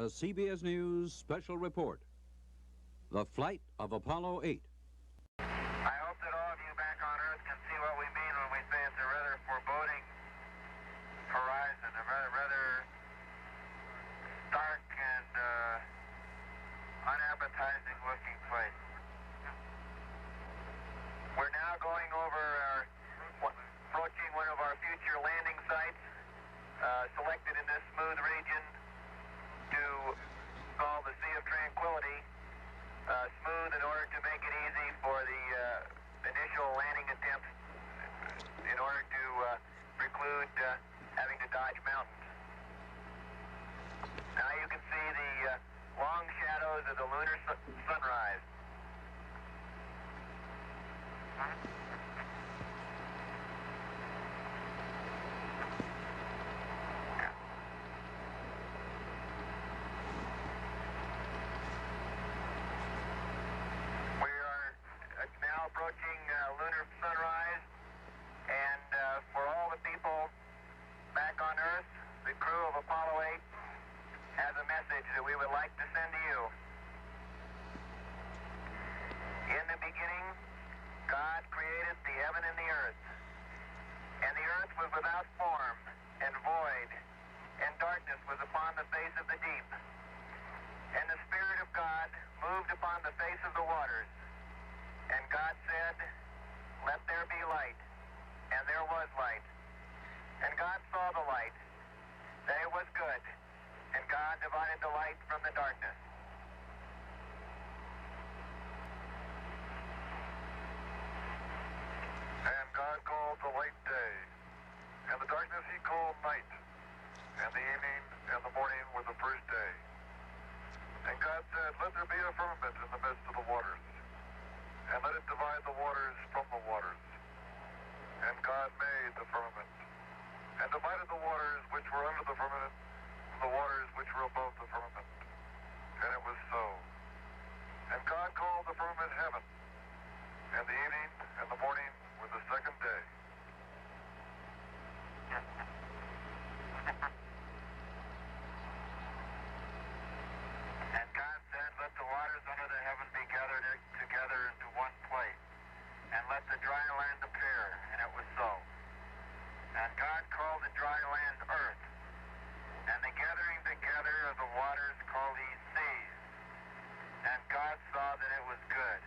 a CBS News special report. The flight of Apollo 8. I hope that all of you back on Earth can see what we mean when we say it's a rather foreboding horizon, a rather stark and unappetizing looking place. We're now going over approaching one of our future landing sites, selected in this smooth region to call the Sea of Tranquility. Smooth in order to make it easy for the initial landing attempts, in order to preclude having to dodge mountains. Now you can see the long shadows of the lunar sunrise. Approaching lunar sunrise, and for all the people back on Earth, the crew of Apollo 8 has a message that we would like to send to you. In the beginning, God created the heaven and the earth, and the earth was without form and void, and darkness was upon the face of the deep. And the Spirit of God moved upon the face of the waters. And God said, "Let there be light." And there was light. And God saw the light, that it was good. And God divided the light from the darkness. And God called the light day, and the darkness he called night. And the evening and the morning were the first day. And God said, "Let there be a firmament in the midst of the waters, and let it divide the waters from the waters." And God made the firmament, and divided the waters which were under the firmament from the waters which were above the firmament. And it was so. And God called the firmament heaven, and the evening and the morning were the second day. And God said, "Let the waters under the heaven be gathered together into one place, and let the dry land appear." And it was so. And God called the dry land earth, and the gathering together of the waters called he seas. And God saw that it was good.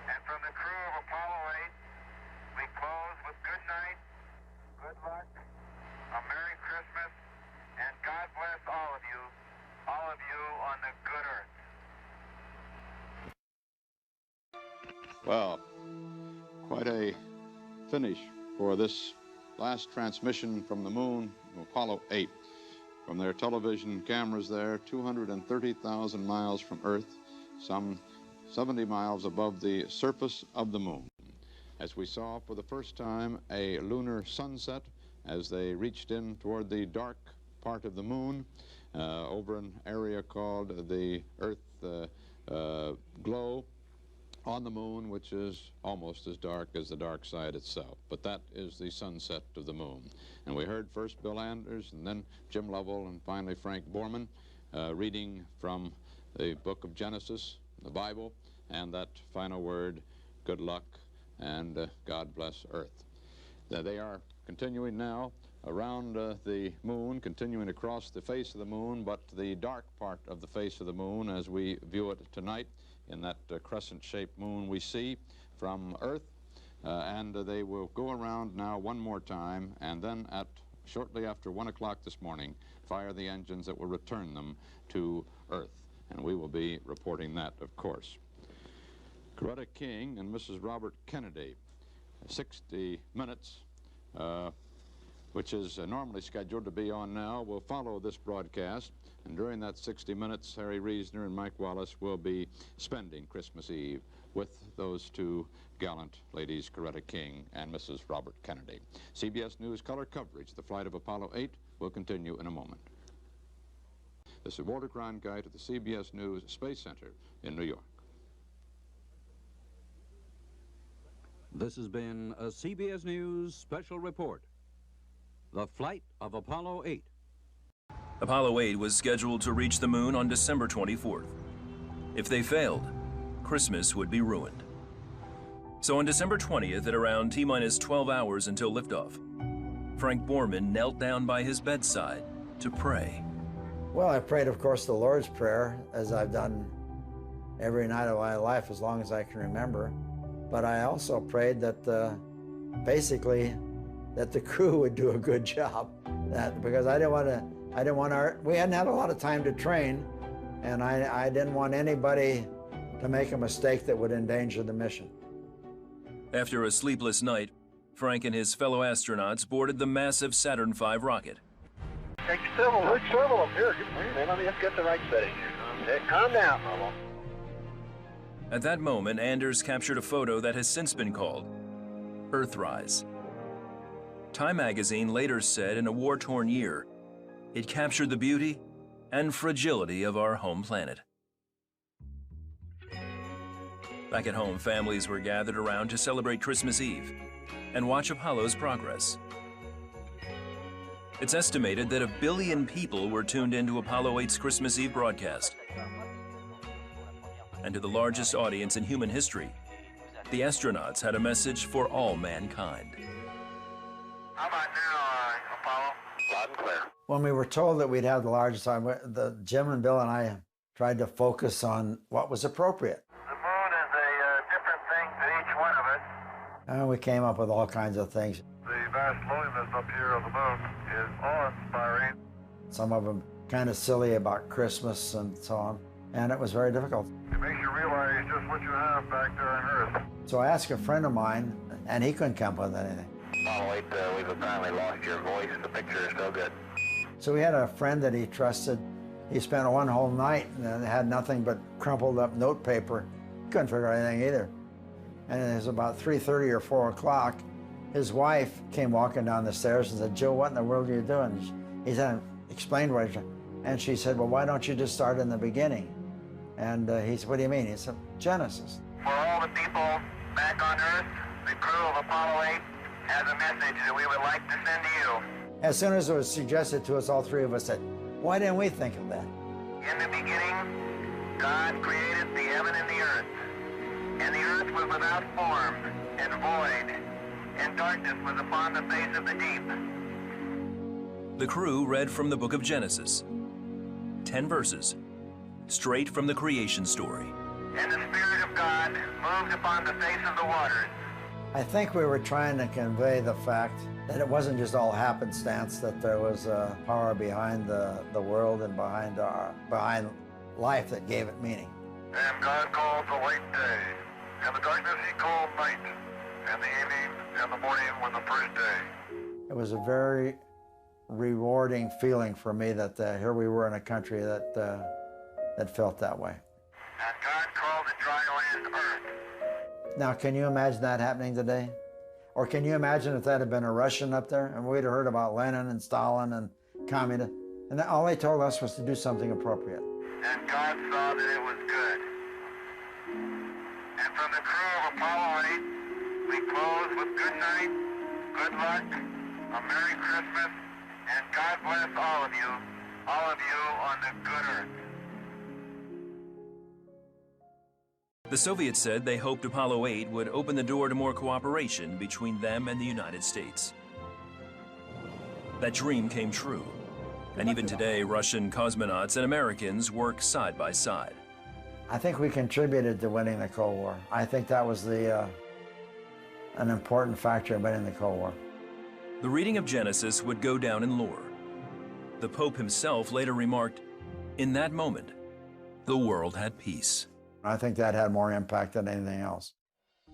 And from the crew of Apollo 8, we close with good night, good luck, a Merry Christmas, and God bless all of you on the good earth. Well, quite a finish for this last transmission from the moon, Apollo 8. From their television cameras there, 230,000 miles from Earth, some 70 miles above the surface of the moon. As we saw for the first time a lunar sunset as they reached in toward the dark part of the moon over an area called the Earth glow on the moon, which is almost as dark as the dark side itself. But that is the sunset of the moon. And we heard first Bill Anders, and then Jim Lovell, and finally Frank Borman reading from the book of Genesis, the Bible, and that final word, good luck, and God bless Earth. They are continuing now around the moon, continuing across the face of the moon, but the dark part of the face of the moon as we view it tonight in that crescent-shaped moon we see from Earth, and they will go around now one more time, and then at shortly after 1 o'clock this morning fire the engines that will return them to Earth, and we will be reporting that, of course. Coretta King and Mrs. Robert Kennedy, 60 minutes, which is normally scheduled to be on now, will follow this broadcast. And during that 60 minutes, Harry Reasoner and Mike Wallace will be spending Christmas Eve with those two gallant ladies, Coretta King and Mrs. Robert Kennedy. CBS News color coverage of the flight of Apollo 8 will continue in a moment. This is Walter Cronkite at the CBS News Space Center in New York. This has been a CBS News special report. The flight of Apollo 8. Apollo 8 was scheduled to reach the moon on December 24th. If they failed, Christmas would be ruined. So on December 20th, at around T-minus 12 hours until liftoff, Frank Borman knelt down by his bedside to pray. Well, I prayed, of course, the Lord's Prayer, as I've done every night of my life as long as I can remember. But I also prayed that basically that the crew would do a good job. Because we hadn't had a lot of time to train, and I didn't want anybody to make a mistake that would endanger the mission. After a sleepless night, Frank and his fellow astronauts boarded the massive Saturn V rocket. Take several of them. Here, let's get the right setting here. Calm down, Lovell. At that moment, Anders captured a photo that has since been called Earthrise. Time magazine later said in a war-torn year, it captured the beauty and fragility of our home planet. Back at home, families were gathered around to celebrate Christmas Eve and watch Apollo's progress. It's estimated that 1 billion people were tuned into Apollo 8's Christmas Eve broadcast. And to the largest audience in human history, the astronauts had a message for all mankind. How about now, Apollo? Loud and clear. When we were told that we'd have the largest time, Jim and Bill and I tried to focus on what was appropriate. The moon is a different thing to each one of us. And we came up with all kinds of things. The vast loneliness up here of the moon is awe-inspiring. Some of them kind of silly about Christmas and so on. And it was very difficult. It makes you realize just what you have back there on Earth. So I asked a friend of mine, and he couldn't come up with anything. Apollo 8, we've apparently lost your voice. The picture is still good. So we had a friend that he trusted. He spent one whole night and had nothing but crumpled up note paper. Couldn't figure out anything either. And it was about 3:30 or 4 o'clock. His wife came walking down the stairs and said, "Joe, what in the world are you doing?" He said, explained what he was doing. And she said, "Well, why don't you just start in the beginning?" And he said, "What do you mean?" He said, "Genesis." For all the people back on Earth, the crew of Apollo 8 has a message that we would like to send to you. As soon as it was suggested to us, all three of us said, "Why didn't we think of that?" In the beginning, God created the heaven and the earth. And the earth was without form and void, and darkness was upon the face of the deep. The crew read from the book of Genesis, 10 verses, straight from the creation story. And the Spirit of God moved upon the face of the waters. I think we were trying to convey the fact that it wasn't just all happenstance, that there was a power behind the world and behind life that gave it meaning. And God called the light day, and the darkness he called night, and the evening and the morning was the first day. It was a very rewarding feeling for me that here we were in a country that felt that way. And God called the dry land earth. Now, can you imagine that happening today? Or can you imagine if that had been a Russian up there and we'd have heard about Lenin and Stalin and communism, and all they told us was to do something appropriate. And God saw that it was good. And from the crew of Apollo 8, we close with good night, good luck, a Merry Christmas, and God bless all of you on the good earth. The Soviets said they hoped Apollo 8 would open the door to more cooperation between them and the United States. That dream came true, and even today, Russian cosmonauts and Americans work side by side. I think we contributed to winning the Cold War. I think that was an important factor in winning the Cold War. The reading of Genesis would go down in lore. The Pope himself later remarked, "In that moment, the world had peace." I think that had more impact than anything else.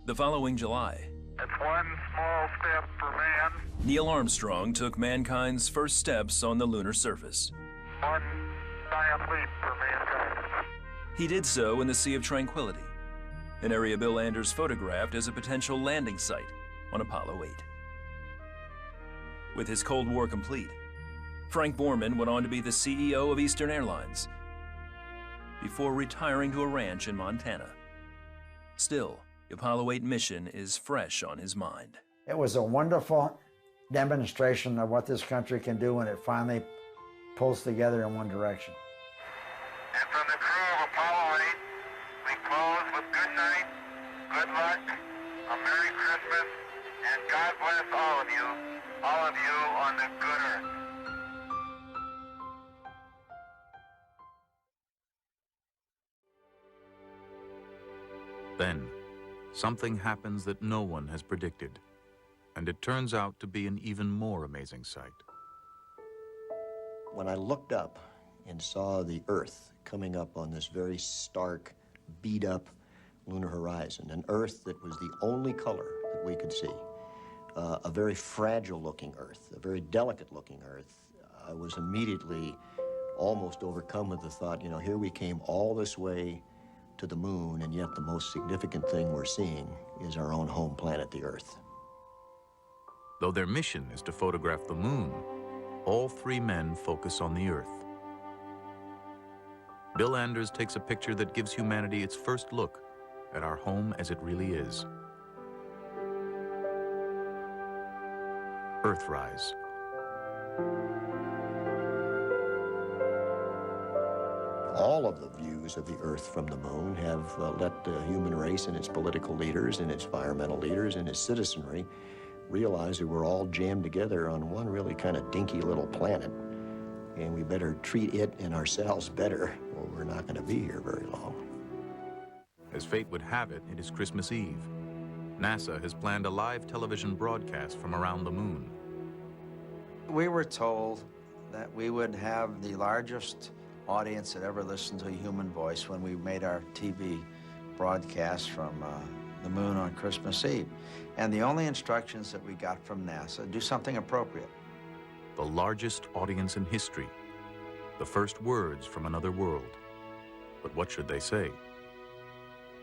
The following July, It's one small step for man, Neil Armstrong took mankind's first steps on the lunar surface. one giant leap for mankind. He did so in the Sea of Tranquility, an area Bill Anders photographed as a potential landing site on Apollo 8. With his Cold War complete, Frank Borman went on to be the CEO of Eastern Airlines before retiring to a ranch in Montana. Still, the Apollo 8 mission is fresh on his mind. It was a wonderful demonstration of what this country can do when it finally pulls together in one direction. And from the crew of Apollo 8, we close with good night, good luck, a Merry Christmas, and God bless all of you on the good earth. Then, something happens that no one has predicted, and it turns out to be an even more amazing sight. When I looked up and saw the Earth coming up on this very stark, beat-up lunar horizon, an Earth that was the only color that we could see, a very fragile-looking Earth, a very delicate-looking Earth, I was immediately almost overcome with the thought, you know, here we came all this way to the moon, and yet the most significant thing we're seeing is our own home planet, the Earth. Though their mission is to photograph the moon, all three men focus on the Earth. Bill Anders takes a picture that gives humanity its first look at our home as it really is. Earthrise. All of the views of the Earth from the moon have let the human race and its political leaders and its environmental leaders and its citizenry realize that we're all jammed together on one really kind of dinky little planet, and we better treat it and ourselves better, or we're not going to be here very long. As fate would have it, it is Christmas Eve. NASA has planned a live television broadcast from around the moon. We were told that we would have the largest audience that ever listened to a human voice when we made our TV broadcast from the moon on Christmas Eve. And the only instructions that we got from NASA, do something appropriate. The largest audience in history. The first words from another world. But what should they say?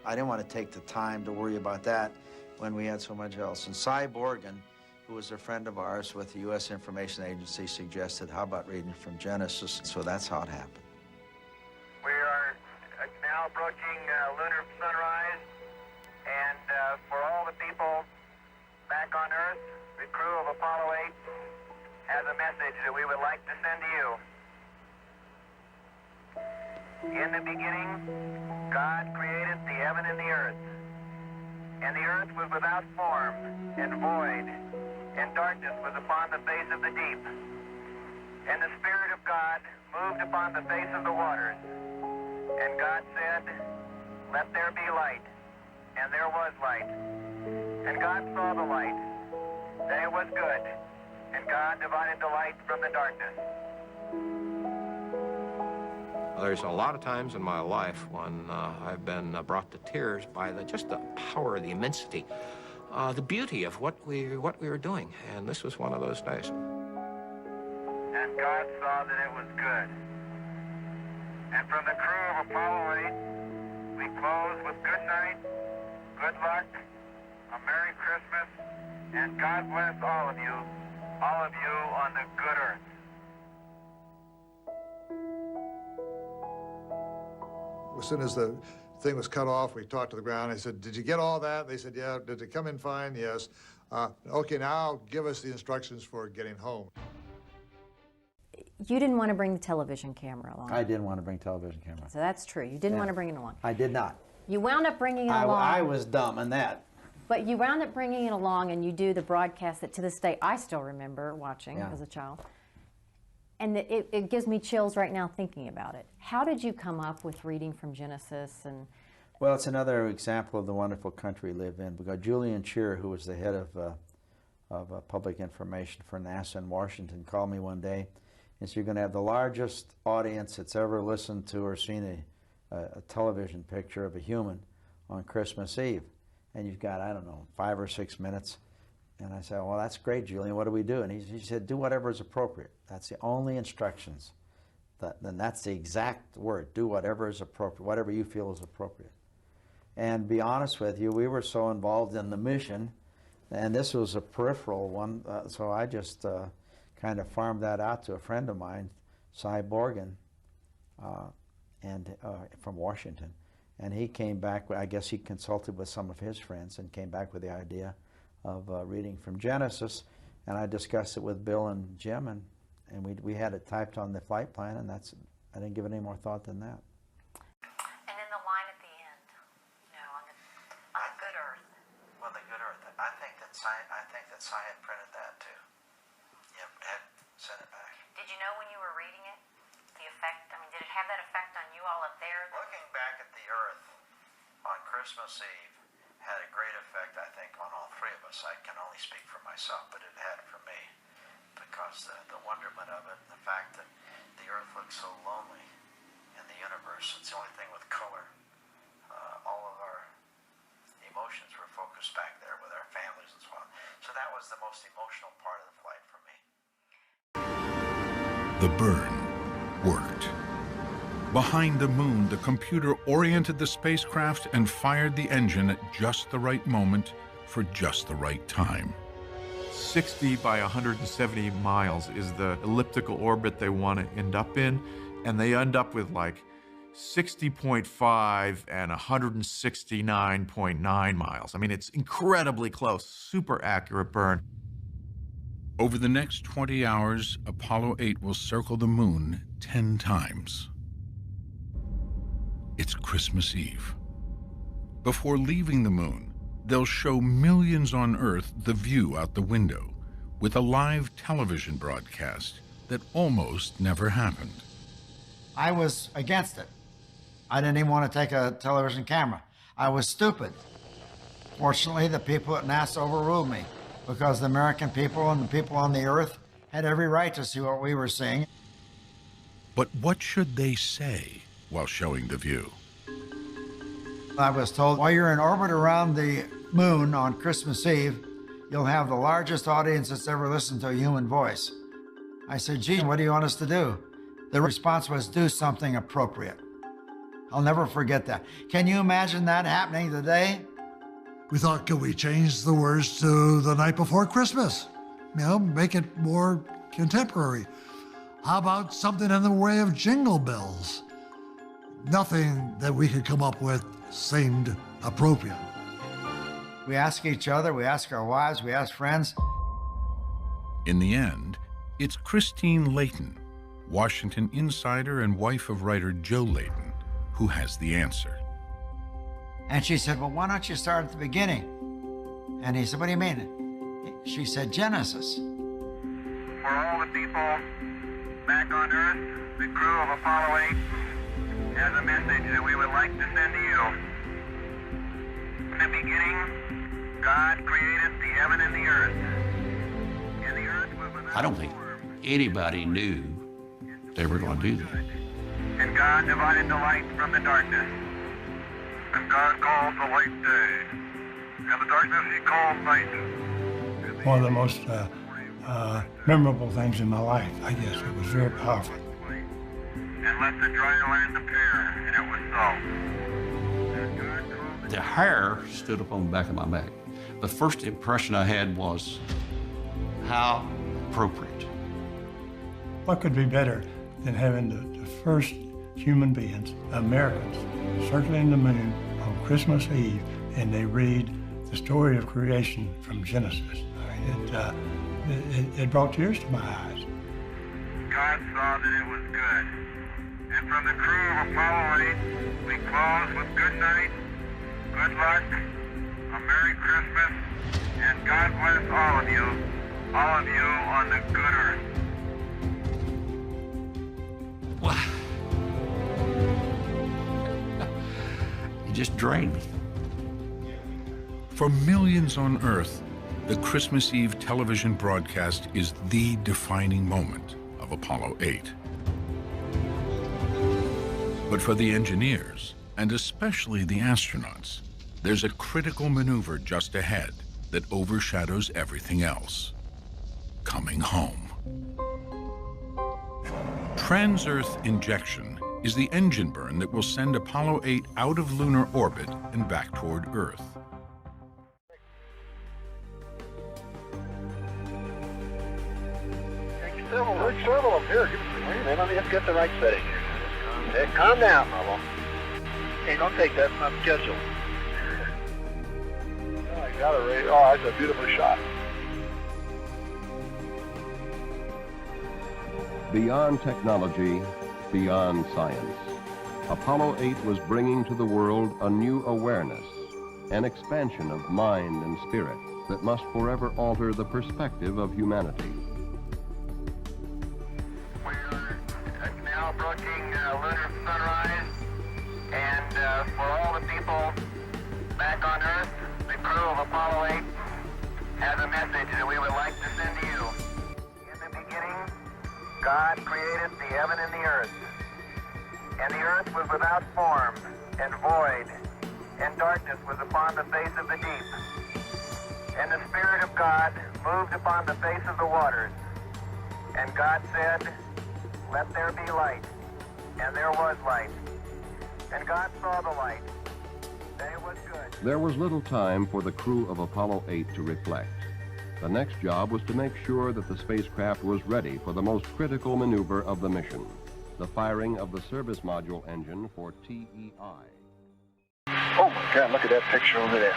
I didn't want to take the time to worry about that when we had so much else. And C.S.P.A. Borgen, who was a friend of ours with the U.S. Information Agency, suggested, how about reading from Genesis? So that's how it happened. We are now approaching lunar sunrise, and for all the people back on Earth, the crew of Apollo 8 has a message that we would like to send to you. In the beginning, God created the heaven and the earth. And the earth was without form and void, and darkness was upon the face of the deep. And the Spirit of God moved upon the face of the waters. And God said, "Let there be light." And there was light. And God saw the light, that it was good. And God divided the light from the darkness. There's a lot of times in my life when I've been brought to tears by just the power, the immensity, the beauty of what we were doing. And this was one of those days. And God saw that it was good. And from the crew of Apollo 8, we close with good night, good luck, a Merry Christmas, and God bless all of you on the good earth. As soon as the thing was cut off, we talked to the ground. I said, "Did you get all that?" They said, "Yeah." "Did it come in fine?" "Yes." "Okay, now give us the instructions for getting home." You didn't want to bring the television camera along. I didn't want to bring television camera. So that's true. You didn't want to bring it along. I did not. You wound up bringing it along. I was dumb in that. But you wound up bringing it along, and you do the broadcast that to this day I still remember watching as a child. And it gives me chills right now thinking about it. How did you come up with reading from Genesis? And Well, it's another example of the wonderful country we live in. We got Julian Cheer, who was the head of public information for NASA in Washington, called me one day and said, "You're going to have the largest audience that's ever listened to or seen a television picture of a human on Christmas Eve. And you've got, I don't know, 5 or 6 minutes." And I said, "Well, that's great, Julian. What do we do?" And he said, "Do whatever is appropriate." That's the only instructions. Then that's the exact word. Do whatever is appropriate, whatever you feel is appropriate. And be honest with you, we were so involved in the mission, and this was a peripheral one, so I just kind of farmed that out to a friend of mine, C.S.P.A. Borgen, from Washington. And he came back, I guess he consulted with some of his friends and came back with the idea of reading from Genesis. And I discussed it with Bill and Jim, and And we had it typed on the flight plan, and I didn't give it any more thought than that. And then the line at the end, on the Good Earth. Well, the Good Earth. I think that CSPAN had printed that too. Yep, had sent it back. Did you know when you were reading it, the effect? I mean, did it have that effect on you all up there? Looking back at the Earth on Christmas Eve had a great effect, I think, on all three of us. I can only speak for myself, but it had for me, because the wonderment of it, and the fact that the Earth looks so lonely in the universe. It's the only thing with color. All of our emotions were focused back there with our families and so on. So that was the most emotional part of the flight for me. The burn worked. Behind the moon, the computer oriented the spacecraft and fired the engine at just the right moment for just the right time. 60 by 170 miles is the elliptical orbit they want to end up in, and they end up with like 60.5 and 169.9 miles. I mean, it's incredibly close, super accurate burn. Over the next 20 hours, Apollo 8 will circle the moon 10 times. It's Christmas Eve. Before leaving the moon, they'll show millions on Earth the view out the window with a live television broadcast that almost never happened. I was against it. I didn't even want to take a television camera. I was stupid. Fortunately, the people at NASA overruled me, because the American people and the people on the Earth had every right to see what we were seeing. But what should they say while showing the view? I was told, while you're in orbit around the moon on Christmas Eve, you'll have the largest audience that's ever listened to a human voice. I said, gee, what do you want us to do? The response was, do something appropriate. I'll never forget that. Can you imagine that happening today? We thought, could we change the words to The Night Before Christmas? Make it more contemporary. How about something in the way of Jingle Bells? Nothing that we could come up with seemed appropriate. We ask each other, we ask our wives, we ask friends. In the end, it's Christine Layton, Washington insider and wife of writer Joe Layton, who has the answer. And she said, well, why don't you start at the beginning? And he said, what do you mean? She said, Genesis. For all the people back on Earth, the crew of Apollo 8 has a message that we would like to send to you. In the beginning, God created the heaven and the earth. And the earth was without I don't think anybody knew they were going to do that. And God divided the light from the darkness. And God called the light day, and the darkness he called night. One of the most memorable things in my life, I guess. It was very powerful. And let the dry land appear, and it was so. The hair stood up on the back of my neck. The first impression I had was, how appropriate. What could be better than having the first human beings, Americans, circling the moon on Christmas Eve, and they read the story of creation from Genesis. I mean, it brought tears to my eyes. God saw that it was good. And from the crew of Apollo 8, we close with good night, good luck, a Merry Christmas, and God bless all of you on the good earth. Wow. You just drained me. For millions on Earth, the Christmas Eve television broadcast is the defining moment of Apollo 8. But for the engineers, and especially the astronauts, there's a critical maneuver just ahead that overshadows everything else: coming home. Trans-Earth injection is the engine burn that will send Apollo 8 out of lunar orbit and back toward Earth. There's several of them here. Wait a minute, let me just get the right setting here. Hey, calm down, Lovell. Hey, don't take that, it's not scheduled. Oh, I got it right. Oh, that's a beautiful shot. beyond technology, beyond science. Apollo 8 was bringing to the world a new awareness, an expansion of mind and spirit that must forever alter the perspective of humanity. We're now approaching lunar sunrise, and for all the people back on Earth, the crew of Apollo 8 has a message that we would like to send to you. In the beginning, God created the heaven and the earth. And the earth was without form and void, and darkness was upon the face of the deep. And the Spirit of God moved upon the face of the waters. And God said, "Let there be light." And there was light. And God saw the light, that it was good. There was little time for the crew of Apollo 8 to reflect. The next job was to make sure that the spacecraft was ready for the most critical maneuver of the mission, the firing of the service module engine for TEI. Oh my God, look at that picture over there.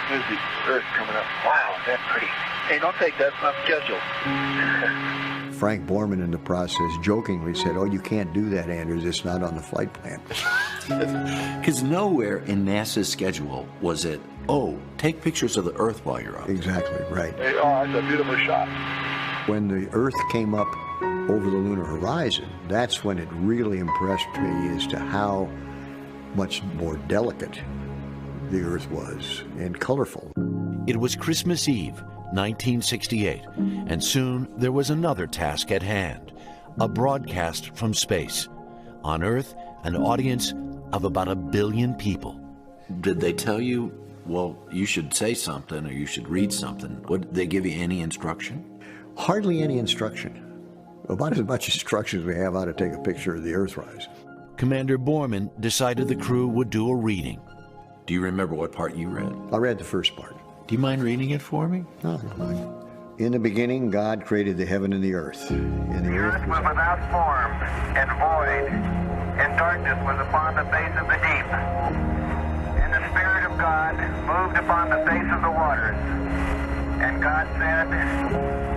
There's the Earth coming up. Wow, is that pretty. Hey, don't take that, it's not scheduled. Frank Borman in the process jokingly said, "Oh, you can't do that, Anders, it's not on the flight plan." Because nowhere in NASA's schedule was it, oh, take pictures of the Earth while you're up. Exactly, right. Hey, oh, that's a beautiful shot. When the Earth came up over the lunar horizon, that's when it really impressed me as to how much more delicate the Earth was and colorful. It was Christmas Eve, 1968, and soon there was another task at hand, a broadcast from space. On Earth, an audience of about 1 billion people. Did they tell you, well, you should say something or you should read something? Did they give you any instruction? Hardly any instruction. About as much instruction as we have how to take a picture of the Earthrise. Commander Borman decided the crew would do a reading. Do you remember what part you read? I read the first part. Do you mind reading it for me? No, fine. In the beginning, God created the heaven and the earth. And the earth was without form and void, and darkness was upon the face of the deep. And the Spirit of God moved upon the face of the waters. And God said,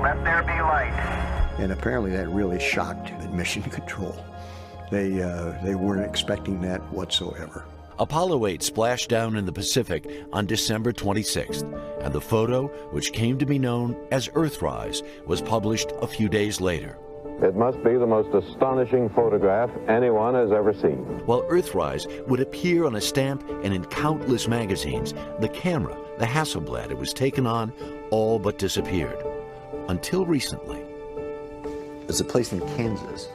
"Let there be light." And apparently that really shocked Mission Control. They weren't expecting that whatsoever. Apollo 8 splashed down in the Pacific on December 26th, and the photo, which came to be known as Earthrise, was published a few days later. It must be the most astonishing photograph anyone has ever seen. While Earthrise would appear on a stamp and in countless magazines, the camera, the Hasselblad it was taken on, all but disappeared. Until recently. There's a place in Kansas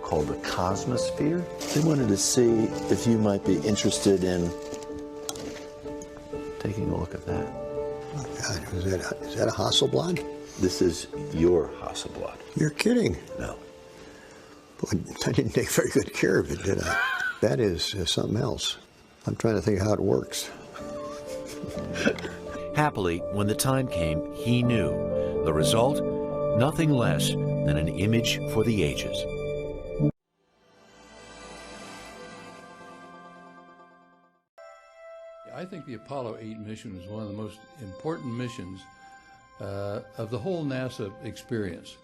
called the Cosmosphere. They wanted to see if you might be interested in taking a look at that. Oh God, is that a Hasselblad? This is your Hasselblad. You're kidding. No. Boy, I didn't take very good care of it, did I? That is something else. I'm trying to think how it works. Happily, when the time came, he knew. The result? Nothing less than an image for the ages. I think the Apollo 8 mission was one of the most important missions of the whole NASA experience.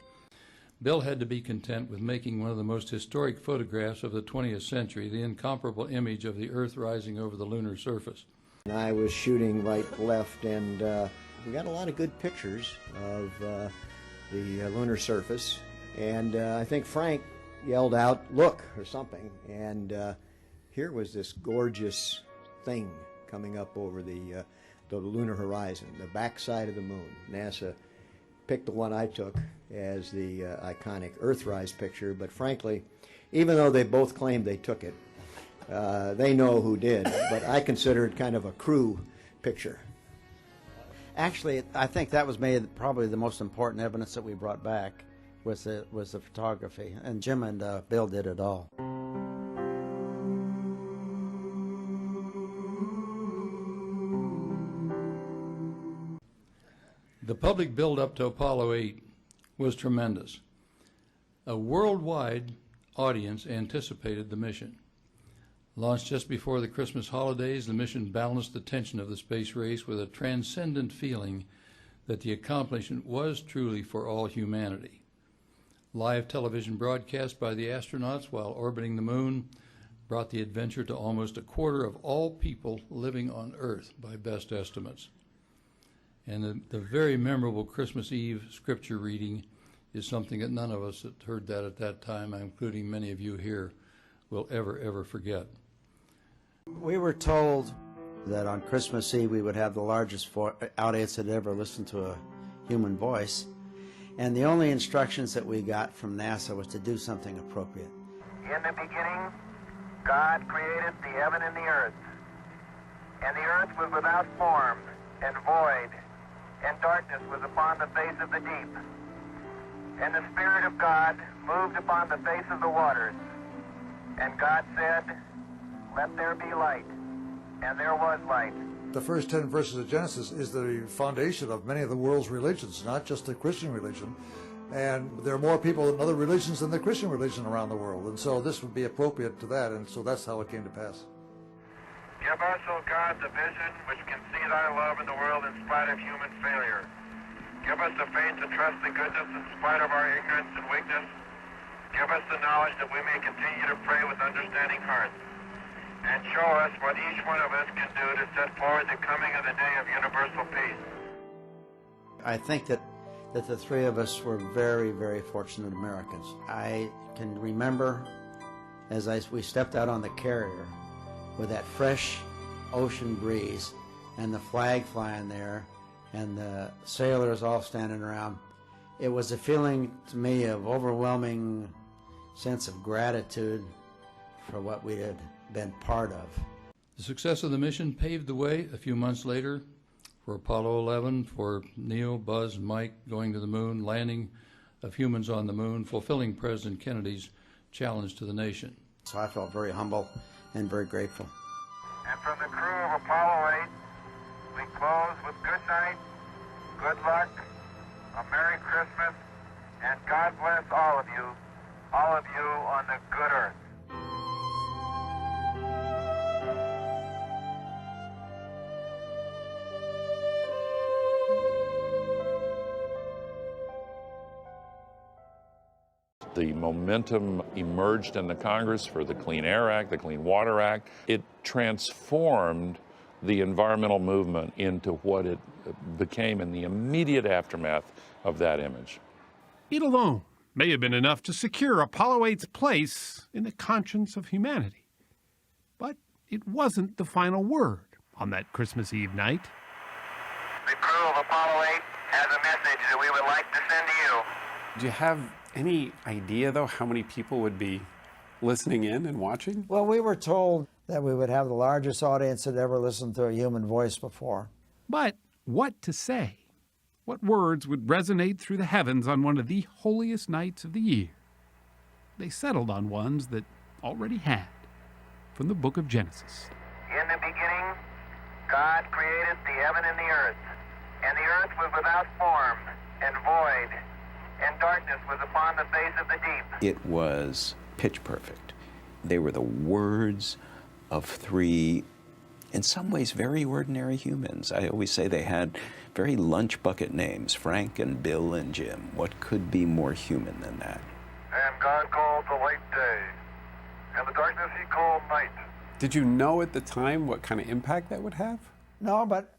Bill had to be content with making one of the most historic photographs of the 20th century, the incomparable image of the Earth rising over the lunar surface. And I was shooting right, left, and we got a lot of good pictures of the lunar surface. And I think Frank yelled out, "Look," or something. And here was this gorgeous thing coming up over the lunar horizon, the backside of the moon. NASA picked the one I took as the iconic Earthrise picture, but frankly, even though they both claimed they took it, they know who did, but I consider it kind of a crew picture. Actually, I think that was probably the most important evidence that we brought back was the photography, and Jim and Bill did it all. The public build-up to Apollo 8 was tremendous. A worldwide audience anticipated the mission. Launched just before the Christmas holidays, the mission balanced the tension of the space race with a transcendent feeling that the accomplishment was truly for all humanity. Live television broadcast by the astronauts while orbiting the moon brought the adventure to almost a quarter of all people living on Earth by best estimates. And the very memorable Christmas Eve scripture reading is something that none of us that heard that at that time, including many of you here, will ever forget. We were told that on Christmas Eve we would have the largest audience that ever listened to a human voice. And the only instructions that we got from NASA was to do something appropriate. In the beginning, God created the heaven and the earth. And the earth was without form and void, and darkness was upon the face of the deep. And the Spirit of God moved upon the face of the waters. And God said, "Let there be light." And there was light. The first 10 verses of Genesis is the foundation of many of the world's religions, not just the Christian religion. And there are more people in other religions than the Christian religion around the world. And so this would be appropriate to that, and so that's how it came to pass. Give us, O God, the vision which can see thy love in the world in spite of human failure. Give us the faith to trust the goodness in spite of our ignorance and weakness. Give us the knowledge that we may continue to pray with understanding hearts. And show us what each one of us can do to set forward the coming of the day of universal peace. I think that the three of us were very fortunate Americans. I can remember as we stepped out on the carrier with that fresh ocean breeze and the flag flying there and the sailors all standing around. It was a feeling to me of overwhelming sense of gratitude for what we had been part of. The success of the mission paved the way a few months later for Apollo 11, for Neil, Buzz, and Mike going to the moon, landing of humans on the moon, fulfilling President Kennedy's challenge to the nation. So I felt very humble and very grateful. And from the crew of Apollo 8, we close with good night, good luck, a Merry Christmas, and God bless all of you on the good earth. The momentum emerged in the Congress for the Clean Air Act, the Clean Water Act. It transformed the environmental movement into what it became in the immediate aftermath of that image. It alone may have been enough to secure Apollo 8's place in the conscience of humanity. But it wasn't the final word on that Christmas Eve night. The crew of Apollo 8 has a message that we would like to send to you. Do you have any idea, though, how many people would be listening in and watching? Well, we were told that we would have the largest audience that ever listened to a human voice before. But what to say? What words would resonate through the heavens on one of the holiest nights of the year? They settled on ones that already had, from the book of Genesis. In the beginning, God created the heaven and the earth. And the earth was without form and void, and darkness was upon the face of the deep. It was pitch perfect. They were the words of three, in some ways, very ordinary humans. I always say they had very lunch bucket names, Frank and Bill and Jim. What could be more human than that? And God called the light day, and the darkness he called night. Did you know at the time what kind of impact that would have? No, but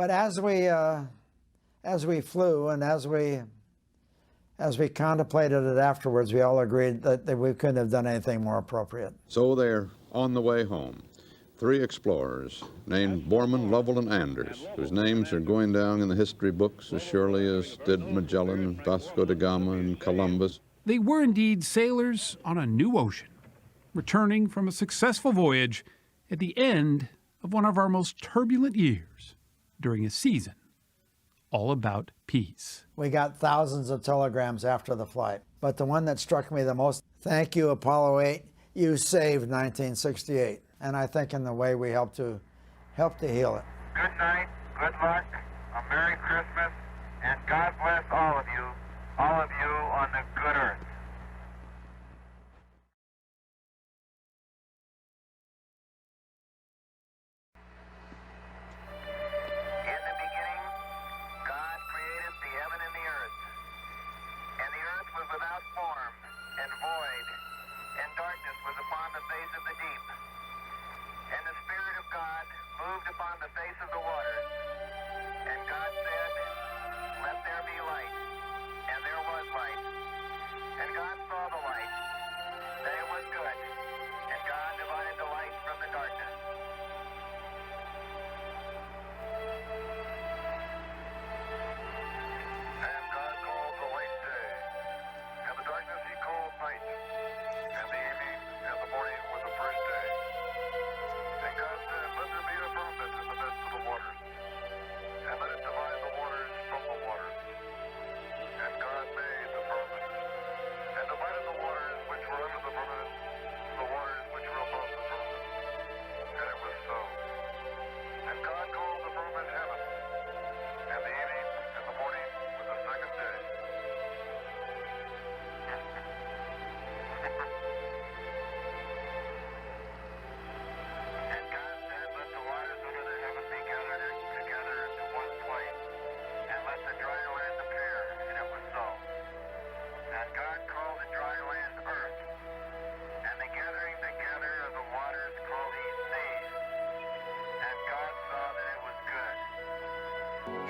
as we flew and as we contemplated it afterwards, we all agreed that we couldn't have done anything more appropriate. So they're on the way home. Three explorers named Borman, Lovell, and Anders, whose names are going down in the history books as surely as did Magellan and Vasco da Gama and Columbus. They were indeed sailors on a new ocean, returning from a successful voyage at the end of one of our most turbulent years during a season all about peace. We got thousands of telegrams after the flight, but the one that struck me the most, thank you, Apollo 8, you saved 1968. And I think in the way we helped to heal it. Good night, good luck, a Merry Christmas, and God bless all of you on the good earth. In the beginning, God created the heaven and the earth was without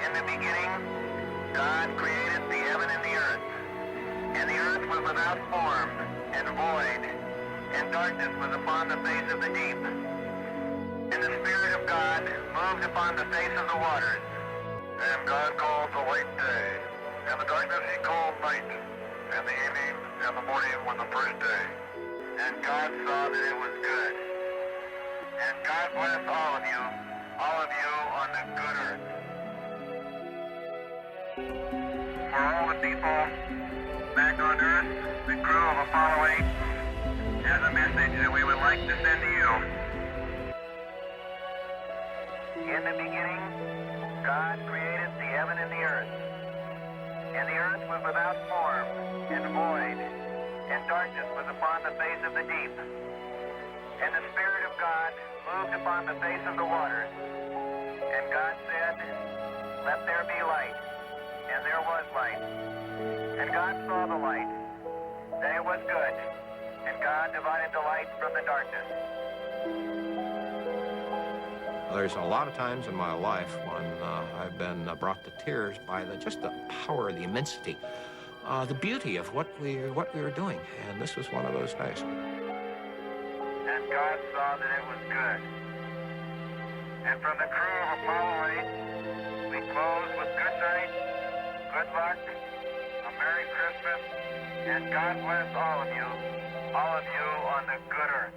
In the beginning, God created the heaven and the earth. And the earth was without form and void, and darkness was upon the face of the deep. And the Spirit of God moved upon the face of the waters. And God called the light day, and the darkness he called night, and the evening and the morning was the first day. And God saw that it was good. And God bless all of you on the good earth. For all the people back on Earth, the crew of Apollo 8 has a message that we would like to send to you. In the beginning, God created the heaven and the earth. And the earth was without form and void, and darkness was upon the face of the deep. And the Spirit of God moved upon the face of the waters. And God said, "Let there be light." And there was light. And God saw the light, that it was good. And God divided the light from the darkness. There's a lot of times in my life when I've been brought to tears by just the power, the immensity, the beauty of what we were doing. And this was one of those days. And God saw that it was good. And from the crew of Apollo 8, we close with good night, good luck, a Merry Christmas, and God bless all of you on the good earth.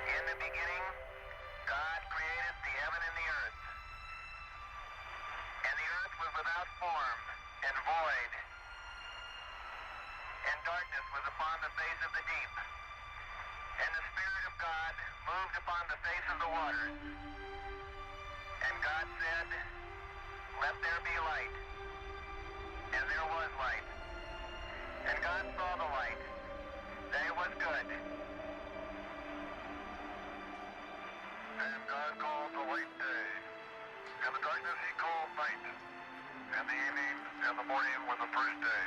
In the beginning, God created the heaven and the earth. And the earth was without form and void, and darkness was upon the face of the deep. And the Spirit of God moved upon the face of the waters. And God said, "Let there be light." And there was light. And God saw the light, that it was good. And God called the light day, and the darkness he called night, and the evening and the morning was the first day.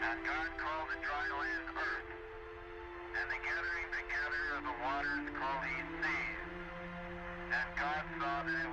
And God called the dry land earth, and the gathering together of the waters called he seas. And God saw that it